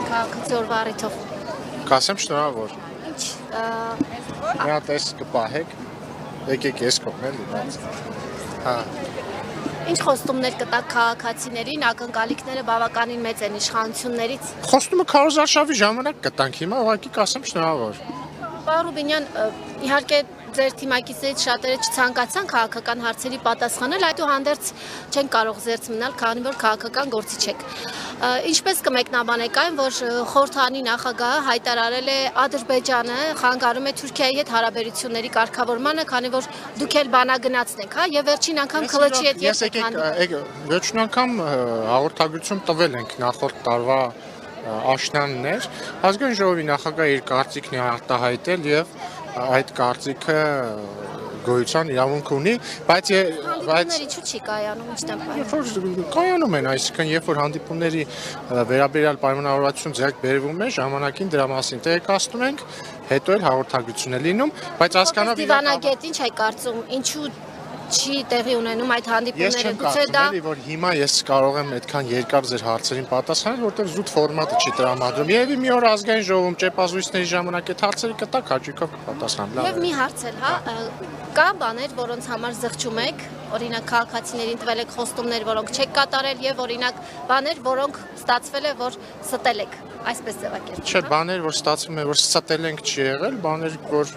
քաղաքացի օրվա առիթով։ Կասեմ շնորհավոր։ Ինչ Մի հատ էս կպահեք, եկեք ես կողմել դից։ Հա։ ինչ խոստումներ կտակ քաղաքացիներին, ակնկալիքները բավականին մեծ են իշխանություններից։ Խոստումը քարոզարշավի ժամանակ կտանք հիմա ուղղակի կասեմ շնորհավոր։ Պարոն Ռուբինյան, իհարկե ձեր թիմակիցներից շատերը չցանկացան քաղաքական հարցերի պատասխանել, այդուհանդերձ չեն կարող զերծ մնալ, քանի որ քաղաքական գործիչ եք։ Ինչպես կմեկնաբանեք այն, որ խորհրդարանի նախագահը հայտարարել է Ադրբեջանը խանգարում է Թուրքիայի հետ հարաբերությունների կարգավորմանը, քանի որ դուք էլ բանագնացն եք, հա, եւ վերջին անգամ քլչի հետ Ես վերջին անգամ հաղորդագրություն տվել ենք նախորդ տարվա աշնաններ, ազգային ժողովի նախագահը իր կարծիքն է արտահայտել եւ այդ կարծիքը գոյության իրավունք ունի, բայց հանդիպումների չի կայանում ինչ տեմպը։ Կայանում են, այսինքն երբ որ հանդիպումների վերաբերյալ պայմանավորվածություն ձեռք բերվում է, ժամանակին դրա մասին տեղեկացնում ենք, հետո էլ հաղորդագրություն է լինում, բայց հասկանալի դիվանագետ ինչ է կարծում, ինչու չի տեղի ունենում այդ հանդիպումները։ Ես չեմ կարծում, որ հիմա ես կարող եմ այդքան երկար ձեր հարցերին պատասխանել, որտեղ զուտ ֆորմատը չի տրամադրում։ Երևի մի օր ազգային ժողովում ճեպազույցների ժամանակ այդ հարցերը կտակ հաճույքով կպատասխանեմ։ Եվ մի հարց էլ, հա, կա բաներ, որոնց համար զղջում եք, օրինակ քաղաքացիներին տվել եք խոստումներ, որոնք չեք կատարել, եւ օրինակ բաներ, որոնք ստացվել է, որ ստել եք, այսպես ձևակերպել։ Չէ, բաներ, որ ստացվում է, որ ստել ենք չի եղել, բաներ, որ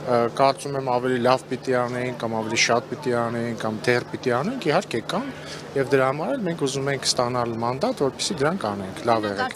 կարծում եմ ավելի լավ պիտի անեին կամ ավելի շատ պիտի անեին կամ դեռ պիտի անենք, իհարկե կան, եւ դրա համար էլ մենք ուզում ենք ստանալ մանդատ, որպեսզի դրանք անենք, լավ եղեք։